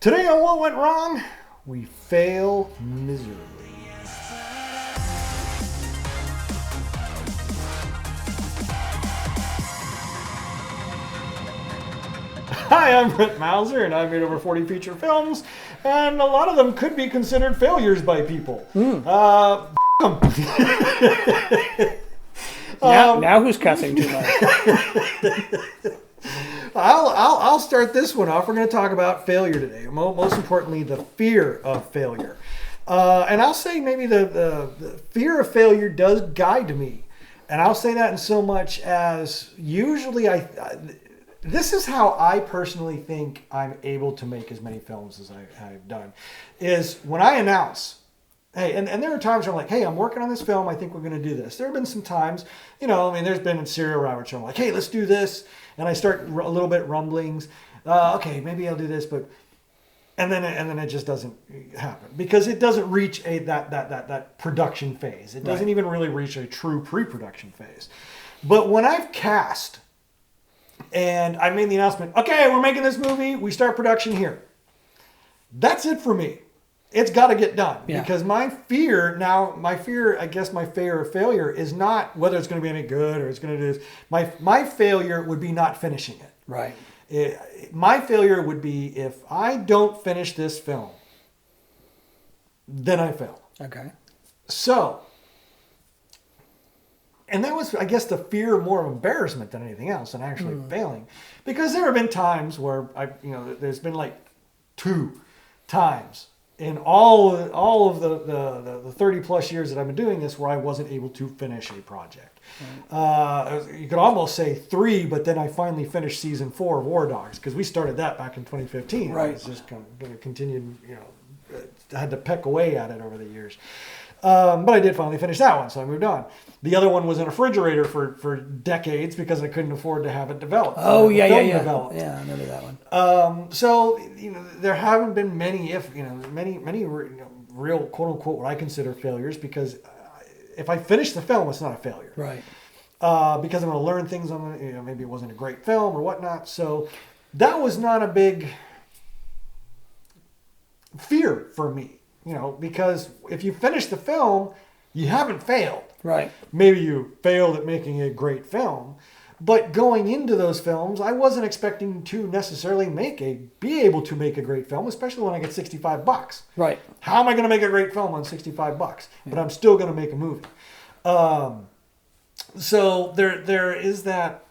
Today on What Went Wrong, we fail miserably. Hi, I'm Brett Mauser, and I've made over 40 feature films, and a lot of them could be considered failures by people. Now who's cussing too much? I'll start this one off. We're going to talk about failure today. Most importantly, the fear of failure. And I'll say maybe the fear of failure does guide me. And I'll say that in so much as usually this is how I personally think I'm able to make as many films as I've done, is when I announce, hey, and there are times where I'm like, hey, I'm working on this film. I think we're going to do this. There have been some times, there's been Serial Roberts where I'm like, hey, let's do this. And I start a little bit rumblings. Okay, maybe I'll do this, and then it just doesn't happen because it doesn't reach that production phase. It doesn't even really reach a true pre-production phase. But when I've cast and I made the announcement, okay, we're making this movie. We start production here. That's it for me. It's got to get done because my fear of failure is not whether it's going to be any good or it's going to do this. My failure would be not finishing it. Right. My failure would be if I don't finish this film, then I fail. Okay. So, and that was, I guess, the fear more of embarrassment than anything else than actually failing. Because there have been times where there's been like 2 times in all of the 30 plus years that I've been doing this where I wasn't able to finish a project. You could almost say 3, but then I finally finished season 4 of War Dogs because we started that back in 2015. Right. It's just going to continue, I had to peck away at it over the years. But I did finally finish that one, so I moved on. The other one was in a refrigerator for decades because I couldn't afford to have it developed. Developed. Yeah, I remember that one. So there haven't been many real quote unquote what I consider failures because if I finish the film, it's not a failure. Right. Because I'm going to learn things on it. Maybe it wasn't a great film or whatnot. So that was not a big fear for me. Because if you finish the film, you haven't failed. Right. Maybe you failed at making a great film, but going into those films, I wasn't expecting to necessarily be able to make a great film, especially when I get $65. Right. How am I going to make a great film on $65? But I'm still going to make a movie. So there is that.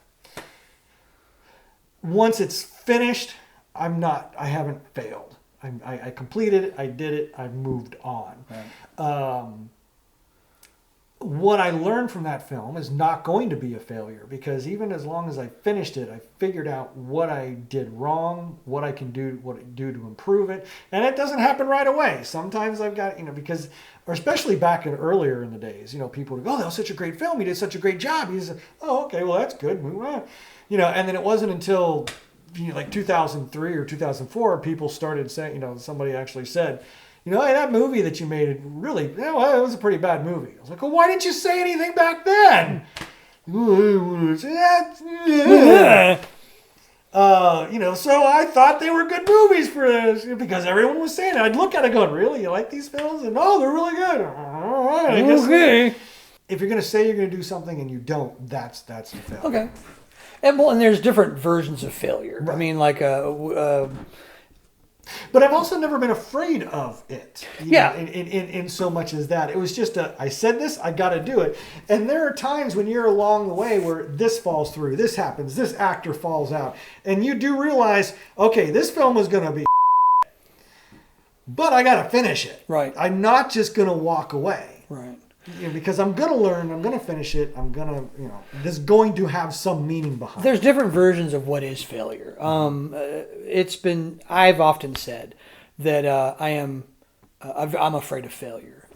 Once it's finished, I haven't failed. I completed it. I did it. I've moved on. Right. What I learned from that film is not going to be a failure because even as long as I finished it, I figured out what I did wrong, what I can do, to improve it. And it doesn't happen right away. Sometimes I've got, because, or especially back earlier in the days, people would go, oh, that was such a great film. You did such a great job. You said, oh, okay, well, that's good. Move on. And then it wasn't until like 2003 or 2004, people started saying, somebody actually said, hey, that movie that you made, it was a pretty bad movie. I was like, well, why didn't you say anything back then? So I thought they were good movies for this because everyone was saying it. I'd look at it going, really? You like these films? And no, they're really good. All right, I guess. Okay. If you're going to say you're going to do something and you don't, that's a failure. Okay. And there's different versions of failure. Right. I mean, like but I've also never been afraid of it. In so much as that. It was just I said this, I got to do it. And there are times when you're along the way where this falls through, this happens, this actor falls out. And you do realize, okay, this film is going to be but I got to finish it. Right. I'm not just going to walk away. Right. Because I'm going to learn, I'm going to finish it, I'm going to, this is going to have some meaning behind it. There's different versions of what is failure. I've often said that I'm afraid of failure.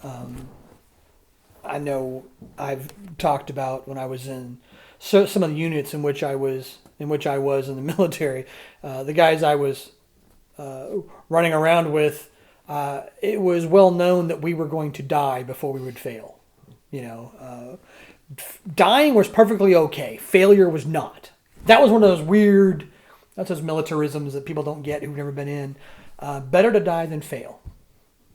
I know I've talked about when I was in some of the units in which I was in the military, the guys I was running around with, it was well known that we were going to die before we would fail. Dying was perfectly okay. Failure was not. That was one of those weird, that's those militarisms that people don't get who've never been in. Better to die than fail.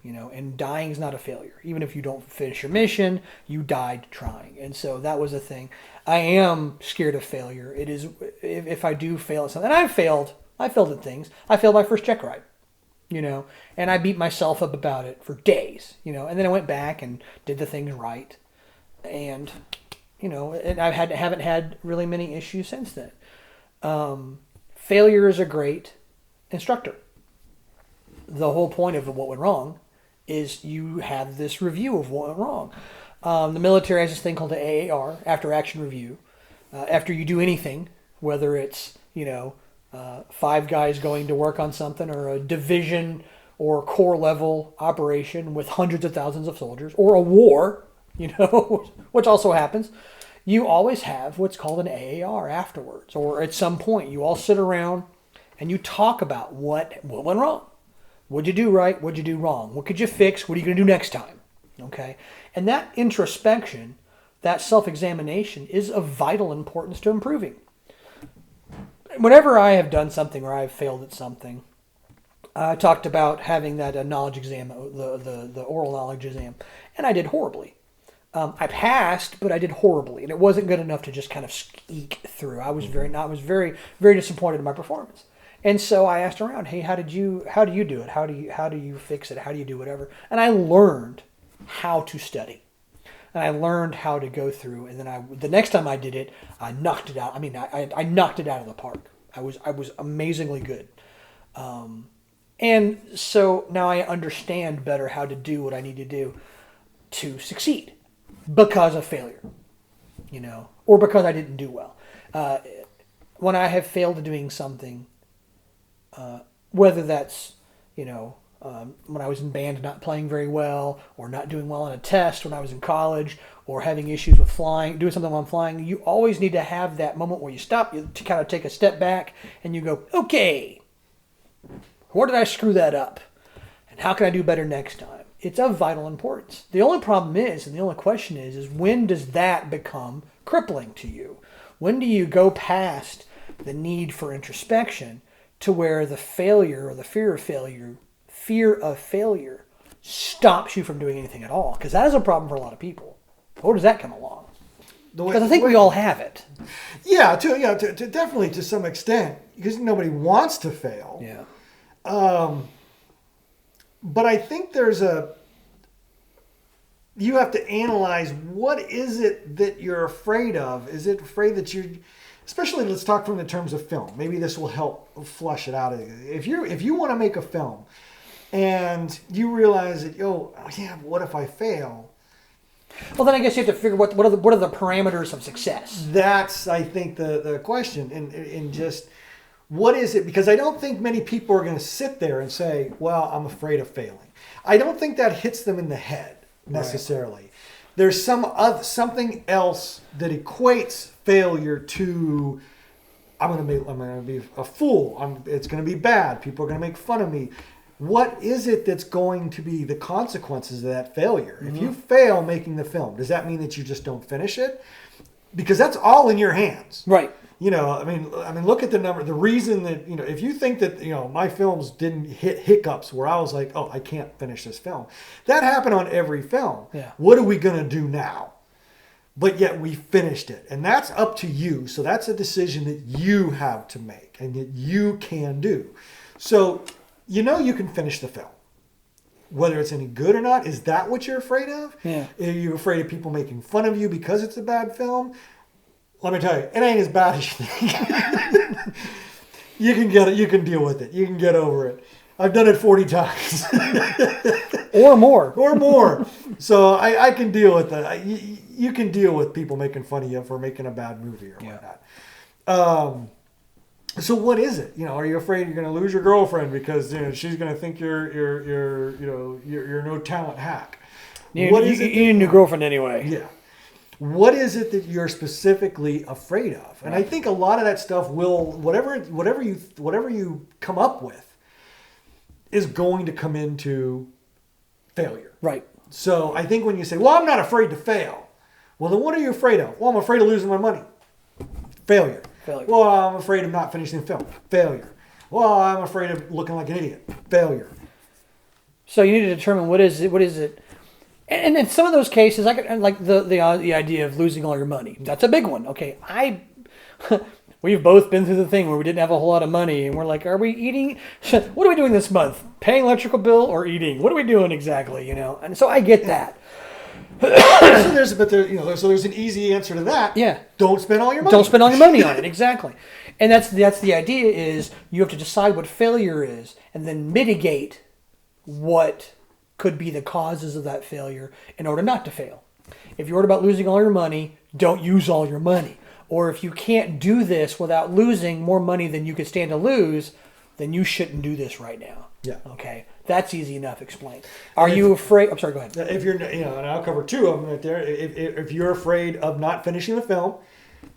And dying is not a failure. Even if you don't finish your mission, you died trying. And so that was a thing. I am scared of failure. It is, if I do fail at something, and I failed at things. I failed my first check ride, and I beat myself up about it for days, and then I went back and did the things right. And, and I haven't had really many issues since then. Failure is a great instructor. The whole point of what went wrong is you have this review of what went wrong. The military has this thing called the AAR, after action review. After you do anything, whether it's, 5 guys going to work on something, or a division or corps level operation with hundreds of thousands of soldiers, or a war, which also happens, you always have what's called an AAR afterwards. Or at some point, you all sit around and you talk about what went wrong. What'd you do right? What'd you do wrong? What could you fix? What are you going to do next time? Okay? And that introspection, that self-examination is of vital importance to improving. Whenever I have done something or I've failed at something, I talked about having that knowledge exam, the oral knowledge exam, and I did horribly. I passed, but I did horribly, and it wasn't good enough to just kind of squeak through. I was very, very disappointed in my performance. And so I asked around, hey, how do you do it? How do you fix it? How do you do whatever? And I learned how to study. And I learned how to go through. And then the next time I did it, I knocked it out. I mean, I knocked it out of the park. I was amazingly good. And so now I understand better how to do what I need to do to succeed because of failure, or because I didn't do well. When I have failed at doing something, whether that's, when I was in band not playing very well, or not doing well on a test when I was in college, or having issues with flying, doing something while I'm flying, you always need to have that moment where you stop, you kind of take a step back, and you go, okay, where did I screw that up? And how can I do better next time? It's of vital importance. The only problem is, and the only question is when does that become crippling to you? When do you go past the need for introspection to where the failure or the fear of failure stops you from doing anything at all? Because that is a problem for a lot of people. Where does that come along? Because I think we all have it. Yeah, to definitely to some extent, because nobody wants to fail. Yeah. But I think you have to analyze, what is it that you're afraid of? Is it afraid that especially let's talk from the terms of film. Maybe this will help flush it out. If you want to make a film and you realize that, what if I fail? Well, then I guess you have to figure what are the parameters of success. That's, I think, the question. And just, what is it? Because I don't think many people are going to sit there and say, well, I'm afraid of failing. I don't think that hits them in the head necessarily. Right. There's something else that equates failure to, I'm going to be a fool. It's going to be bad. People are going to make fun of me. What is it that's going to be the consequences of that failure? Mm-hmm. If you fail making the film, does that mean that you just don't finish it? Because that's all in your hands. Right. Look at the number. The reason that, if you think that, my films didn't hit hiccups where I was like, oh, I can't finish this film. That happened on every film. Yeah. What are we going to do now? But yet we finished it. And that's up to you. So that's a decision that you have to make and that you can do. So, you can finish the film. Whether it's any good or not, is that what you're afraid of? Yeah. Are you afraid of people making fun of you because it's a bad film? Let me tell you, it ain't as bad as you think. You can get it. You can deal with it. You can get over it. I've done it 40 times. Or more. Or more. So I can deal with that. You can deal with people making fun of you for making a bad movie or whatnot. So what is it? Are you afraid you're going to lose your girlfriend because she's going to think you're no talent hack? You need a new girlfriend anyway. Yeah. What is it that you're specifically afraid of? And I think a lot of that stuff will, whatever you come up with, is going to come into failure. Right. So I think when you say, well, I'm not afraid to fail. Well, then what are you afraid of? Well, I'm afraid of losing my money. Failure. Well, I'm afraid of not finishing the film. Failure. Well, I'm afraid of looking like an idiot. Failure. So you need to determine what is it. And in some of those cases, I could, like the idea of losing all your money. That's a big one. Okay, we've both been through the thing where we didn't have a whole lot of money, and we're like, are we eating? What are we doing this month? Paying electrical bill or eating? What are we doing exactly? And so I get that. So there's an easy answer to that. Yeah. Don't spend all your money. Don't spend all your money on it. Exactly. And that's the idea is you have to decide what failure is and then mitigate what could be the causes of that failure in order not to fail. If you're worried about losing all your money, don't use all your money. Or if you can't do this without losing more money than you could stand to lose, then you shouldn't do this right now. Yeah. Okay. That's easy enough. Explain. Are you afraid? I'm sorry. Go ahead. If you're, and I'll cover two of them right there. If you're afraid of not finishing the film,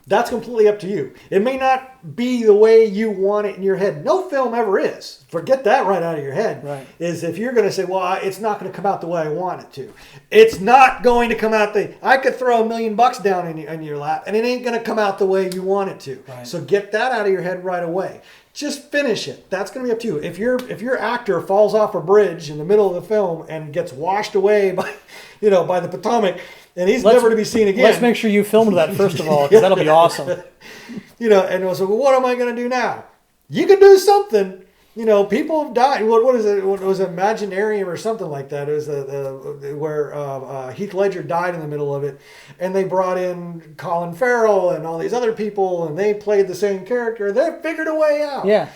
that's completely up to you. It may not be the way you want it in your head. No film ever is. Forget that right out of your head. Right. Is if you're going to say, well, it's not going to come out the way I want it to. It's not going to come out I could throw $1 million down in your lap, and it ain't going to come out the way you want it to. Right. So get that out of your head right away. Just finish it. That's going to be up to you. If your actor falls off a bridge in the middle of the film and gets washed away by the Potomac, and he's never to be seen again. Let's make sure you filmed that first of all, because that'll be awesome. And so what am I going to do now? You can do something. People have died. What is it? What was it, Imaginarium or something like that? It was where Heath Ledger died in the middle of it, and they brought in Colin Farrell and all these other people, and they played the same character. They figured a way out. Yeah.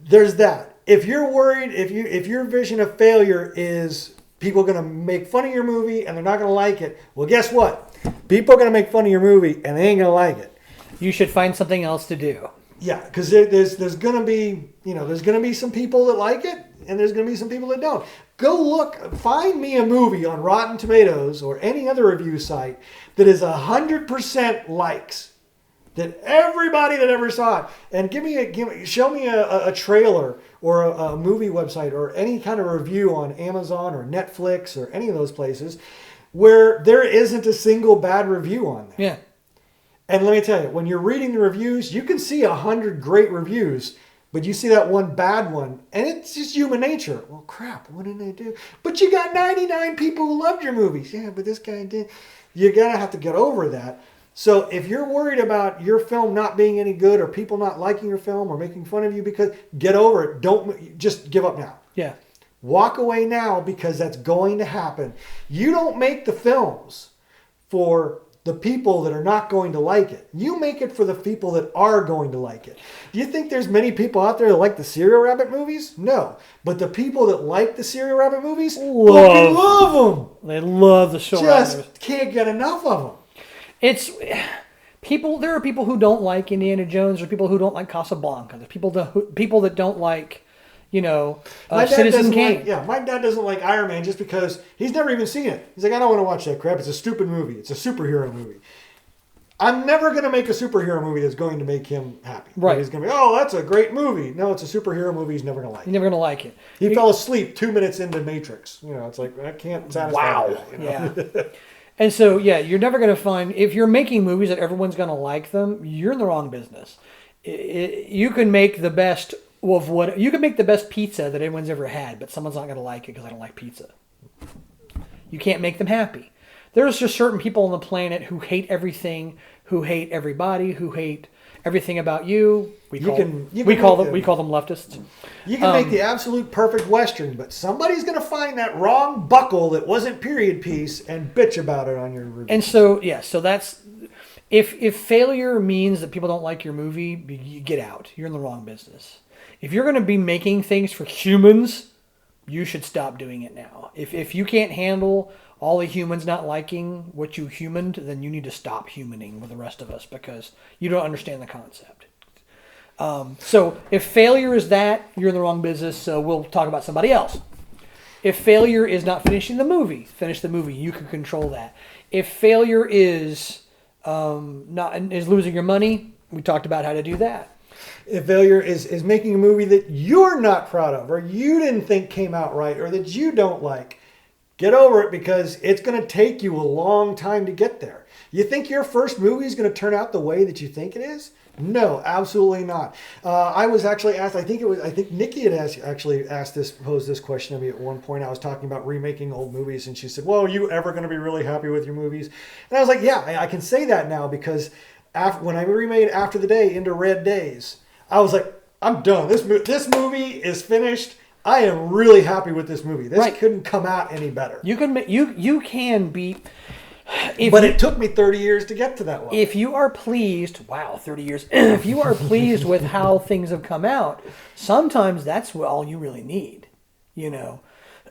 There's that. If you're worried, if your vision of failure is people are going to make fun of your movie and they're not going to like it, well, guess what? People are going to make fun of your movie and they ain't going to like it. You should find something else to do. Yeah, because there's going to be some people that like it, and there's going to be some people that don't. Find me a movie on Rotten Tomatoes or any other review site that is 100% likes, that everybody that ever saw it, and show me a trailer or a movie website or any kind of review on Amazon or Netflix or any of those places where there isn't a single bad review on there. Yeah. And let me tell you, when you're reading the reviews, you can see 100 great reviews, but you see that one bad one, and it's just human nature. Well, crap, what did they do? But you got 99 people who loved your movies. Yeah, but this guy did. You're going to have to get over that. So if you're worried about your film not being any good or people not liking your film or making fun of you, get over it. Don't just give up now. Yeah. Walk away now, because that's going to happen. You don't make the films for the people that are not going to like it. You make it for the people that are going to like it. Do you think there's many people out there that like the Serial Rabbit movies? No. But the people that like the Serial Rabbit movies fucking love them. They love the show. Just can't get enough of them. It's people. There are people who don't like Indiana Jones, or people who don't like Casablanca. There's people that don't like, Citizen Kane. My dad doesn't like Iron Man just because he's never even seen it. He's like, I don't want to watch that crap. It's a stupid movie. It's a superhero movie. I'm never going to make a superhero movie that's going to make him happy. Right. He's going to be, oh, that's a great movie. No, it's a superhero movie. He's never going to like it. You're never going to like it. He fell asleep 2 minutes into Matrix. It's like, I can't satisfy that. Yeah. And so, you're never going to find, if you're making movies that everyone's going to like them, you're in the wrong business. You can make the best you can make the best pizza that anyone's ever had, but someone's not going to like it because I don't like pizza. You can't make them happy. There's just certain people on the planet who hate everything, who hate everybody, who hate everything about you. We call them leftists. You can make the absolute perfect Western, but somebody's going to find that wrong buckle that wasn't period piece and bitch about it on your review. And so, so that's... If failure means that people don't like your movie, you get out. You're in the wrong business. If you're going to be making things for humans, you should stop doing it now. If you can't handle all the humans not liking what you humaned, then you need to stop humaning with the rest of us, because you don't understand the concept. So if failure is that, you're in the wrong business, so we'll talk about somebody else. If failure is not finishing the movie, finish the movie. You can control that. If failure is losing your money, we talked about how to do that. If failure is making a movie that you're not proud of, or you didn't think came out right, or that you don't like, get over it, because it's going to take you a long time to get there. You think your first movie is going to turn out the way that you think it is? No, absolutely not. I was actually asked. I think Nikki had posed this question to me at one point. I was talking about remaking old movies, and she said, "Well, are you ever going to be really happy with your movies?" And I was like, "Yeah, I can say that now because when I remade After the Day into Red Days, I was like, I'm done. This movie is finished. I am really happy with this movie. This Right. couldn't come out any better." You can be. It took me 30 years to get to that level. If you are pleased, wow, 30 years. If you are pleased with how things have come out, sometimes that's all you really need. You know,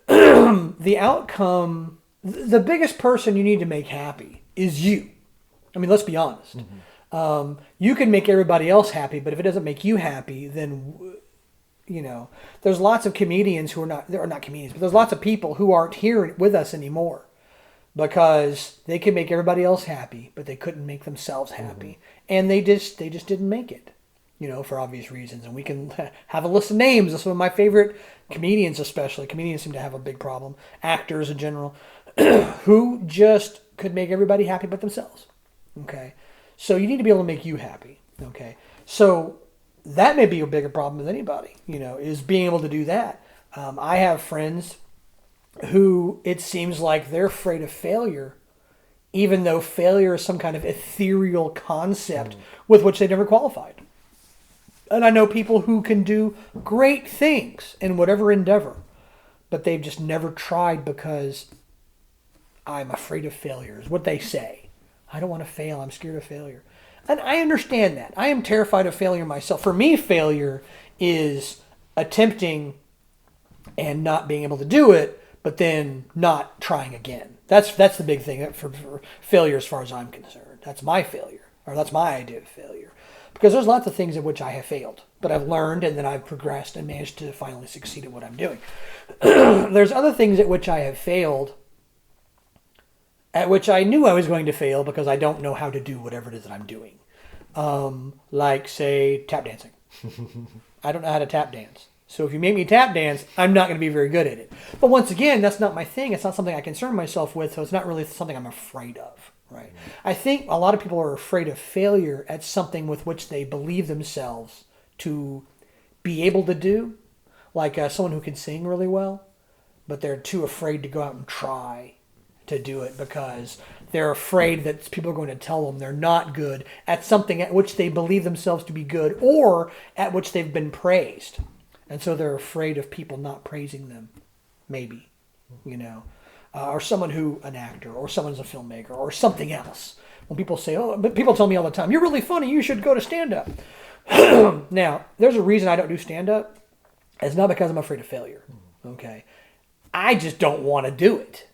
the outcome, the biggest person you need to make happy is you. I mean, let's be honest. You can make everybody else happy, but if it doesn't make you happy, then, you know, there's lots of comedians who they're not comedians, but there's lots of people who aren't here with us anymore because they could make everybody else happy, but they couldn't make themselves happy. And they just didn't make it, you know, for obvious reasons. And we can have a list of names of some of my favorite comedians, especially. Comedians seem to have a big problem. Actors in general, who just could make everybody happy but themselves. Okay. So you need to be able to make you happy. Okay. So that may be a bigger problem than anybody, you know, is being able to do that. I have friends who it seems like they're afraid of failure, even though failure is some kind of ethereal concept with which they never qualified. And I know people who can do great things in whatever endeavor, but they've just never tried because I'm afraid of failure, is what they say. I don't want to fail. I'm scared of failure. And I understand that. I am terrified of failure myself. For me, failure is attempting and not being able to do it, but then not trying again. That's the big thing for failure as far as I'm concerned. That's my failure, or that's my idea of failure. Because there's lots of things in which I have failed, but I've learned and then I've progressed and managed to finally succeed at what I'm doing. There's other things at which I have failed, at which I knew I was going to fail because I don't know how to do whatever it is that I'm doing. Like, say, tap dancing. I don't know how to tap dance. So if you make me tap dance, I'm not going to be very good at it. But once again, that's not my thing. It's not something I concern myself with, so it's not really something I'm afraid of. Right? I think a lot of people are afraid of failure at something with which they believe themselves to be able to do. Like someone who can sing really well, but they're too afraid to go out and try to do it because they're afraid that people are going to tell them they're not good at something at which they believe themselves to be good or at which they've been praised. And so they're afraid of people not praising them, maybe, you know. Or someone an actor, or someone's a filmmaker, or something else. When people say, but people tell me all the time, you're really funny, you should go to stand-up. Now, there's a reason I don't do stand-up. It's not because I'm afraid of failure, okay? I just don't want to do it.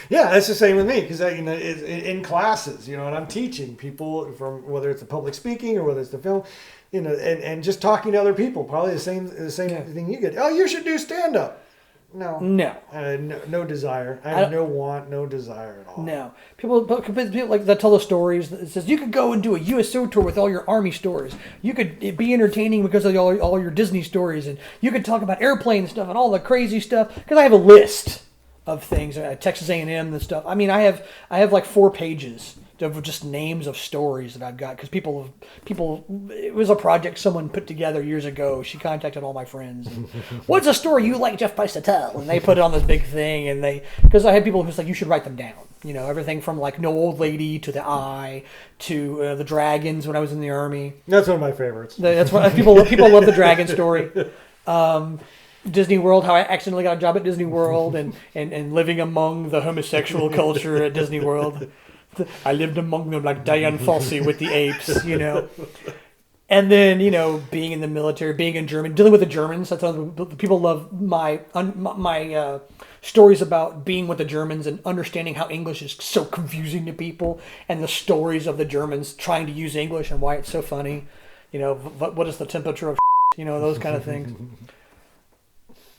Yeah, that's the same with me because in classes, you know, and I'm teaching people from whether it's the public speaking or whether it's the film, you know, and just talking to other people, probably the same thing you get. Oh, you should do stand-up. No. No desire. I have no want, no desire at all. No. People like that tell the stories. It says you could go and do a USO tour with all your Army stories. You could be entertaining because of all your Disney stories, and you could talk about airplane stuff and all the crazy stuff. Because I have a list of things, Texas A&M and stuff. I mean, I have like 4 pages of just names of stories that I've got because people. It was a project someone put together years ago. She contacted all my friends. And, what's a story you like Jeff Price to tell? And they put it on this big thing. And because I had people who's like, you should write them down. You know, everything from like No Old Lady to The Eye to the Dragons when I was in the Army. That's one of my favorites. That's what people love the dragon story. Disney World, how I accidentally got a job at Disney World and living among the homosexual culture at Disney World. I lived among them like Diane Fossey with the apes, you know. And then, you know, being in the military, being in Germany, dealing with the Germans. That's people love my stories about being with the Germans and understanding how English is so confusing to people and the stories of the Germans trying to use English and why it's so funny. You know, what is the temperature of you know, those kind of things.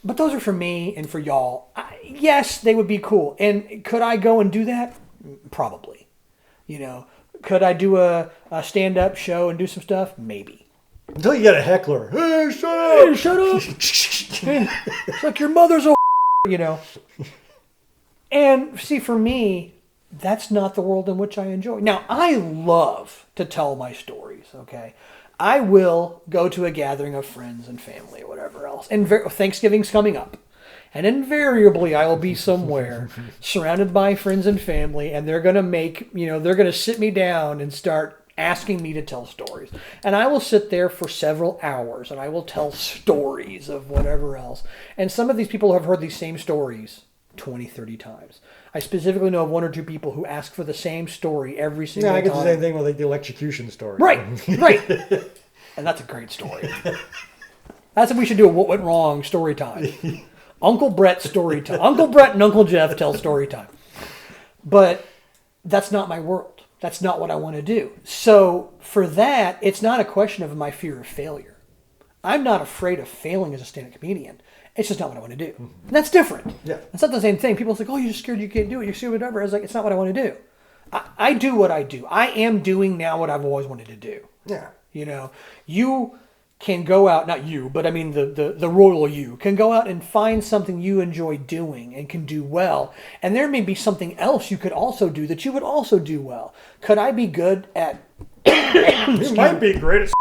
But those are for me and for y'all. Yes, they would be cool. And could I go and do that? Probably. You know, could I do a stand-up show and do some stuff? Maybe. Until you get a heckler. Hey, shut up! Hey, shut up! It's like your mother's a you know. And see, for me, that's not the world in which I enjoy. Now, I love to tell my stories, okay? I will go to a gathering of friends and family or whatever else. And Thanksgiving's coming up. And invariably, I will be somewhere surrounded by friends and family, and they're going to they're going to sit me down and start asking me to tell stories. And I will sit there for several hours, and I will tell stories of whatever else. And some of these people have heard these same stories 20, 30 times. I specifically know of one or two people who ask for the same story every single time. I get the same thing with like the electrocution story. Right. And that's a great story. That's what we should do, a What Went Wrong story time. Uncle Brett story time. Uncle Brett and Uncle Jeff tell story time. But that's not my world. That's not what I want to do. So for that, it's not a question of my fear of failure. I'm not afraid of failing as a stand-up comedian. It's just not what I want to do. And that's different. Yeah. It's not the same thing. People say, oh, you're just scared you can't do it. You're scared whatever. I was like, it's not what I want to do. I do what I do. I am doing now what I've always wanted to do. Yeah. You can go out, not you, but I mean the royal you, can go out and find something you enjoy doing and can do well. And there may be something else you could also do that you would also do well. Could I be good at... You might be great at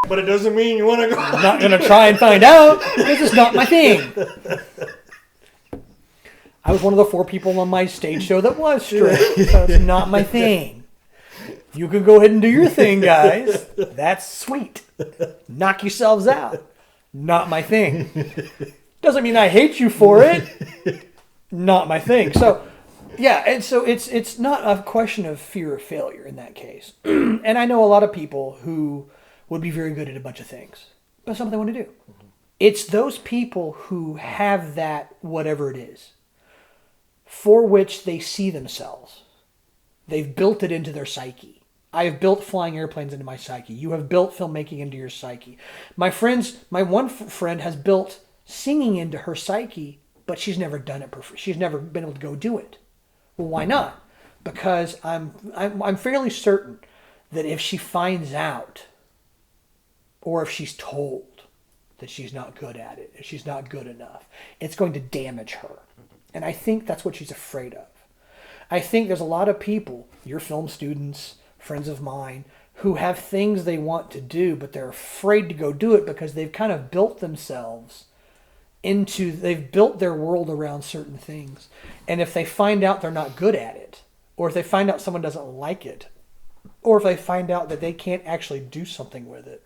but it doesn't mean you want to go... I'm not going to try and find out because it's not my thing. I was one of the 4 people on my stage show that was straight, so it's not my thing. You can go ahead and do your thing, guys. That's sweet. Knock yourselves out. Not my thing. Doesn't mean I hate you for it. Not my thing. So, yeah, and so it's not a question of fear of failure in that case. And I know a lot of people who would be very good at a bunch of things, but it's not what they want to do. It's those people who have that, whatever it is, for which they see themselves. They've built it into their psyche. I have built flying airplanes into my psyche. You have built filmmaking into your psyche. My one friend has built singing into her psyche, but she's never done it. She's never been able to go do it. Well, why not? Because I'm fairly certain that if she finds out, or if she's told that she's not good at it, if she's not good enough, it's going to damage her. And I think that's what she's afraid of. I think there's a lot of people, your film students, friends of mine, who have things they want to do, but they're afraid to go do it because they've kind of built themselves they've built their world around certain things. And if they find out they're not good at it, or if they find out someone doesn't like it, or if they find out that they can't actually do something with it,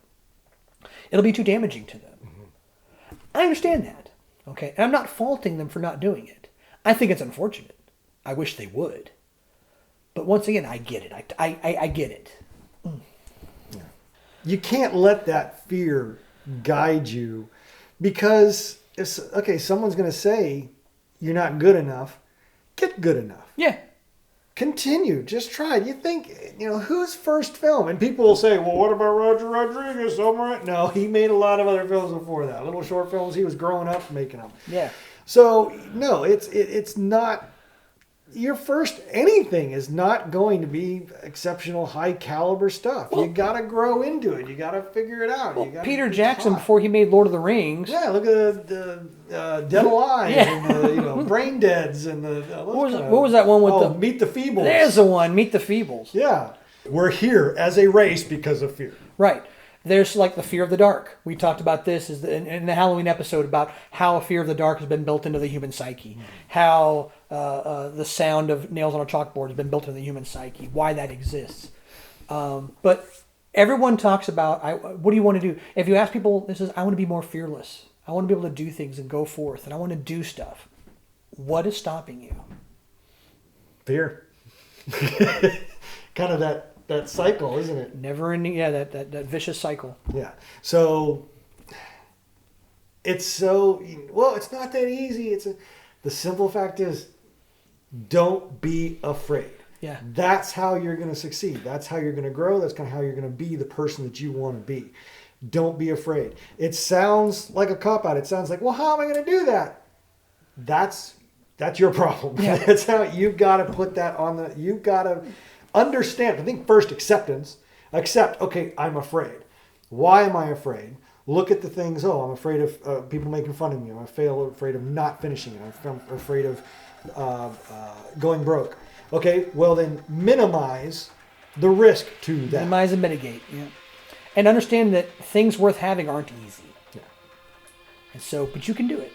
it'll be too damaging to them. Mm-hmm. I understand that. Okay. And I'm not faulting them for not doing it. I think it's unfortunate. I wish they would. But once again, I get it. I get it. Mm. Yeah. You can't let that fear guide you because, someone's going to say you're not good enough. Get good enough. Yeah. Continue. Just try it. You think, whose first film? And people will say, well, what about Roger Rodriguez? No, he made a lot of other films before that. Little short films. He was growing up making them. Yeah. So, no, it's not... Your first anything is not going to be exceptional, high caliber stuff. Well, you got to grow into it. You got to figure it out. Well, Peter Jackson, before he made Lord of the Rings. Yeah, look at the Dead Alive and the Brain Deads and the. What was that one with the Meet the Feebles? There's the one, Meet the Feebles. Yeah, we're here as a race because of fear. Right. There's like the fear of the dark. We talked about this in the Halloween episode about how a fear of the dark has been built into the human psyche. How the sound of nails on a chalkboard has been built into the human psyche. Why that exists. But everyone talks about, what do you want to do? If you ask people, I want to be more fearless. I want to be able to do things and go forth. And I want to do stuff. What is stopping you? Fear. Kind of that cycle, isn't it? Never ending, that vicious cycle. Yeah. So it's it's not that easy. The simple fact is, don't be afraid. Yeah. That's how you're going to succeed. That's how you're going to grow. That's kind of how you're going to be the person that you want to be. Don't be afraid. It sounds like a cop-out. It sounds like, well, how am I going to do that? That's your problem. Yeah. That's how you've got to put that on you've got to understand. I think first acceptance. Accept, okay, I'm afraid. Why am I afraid? Look at the things. I'm afraid of people making fun of me. I'm afraid of not finishing it. I'm afraid of going broke. Okay, well then minimize the risk to that. Minimize and mitigate. Yeah. and understand that things worth having aren't easy. Yeah. And so, but you can do it.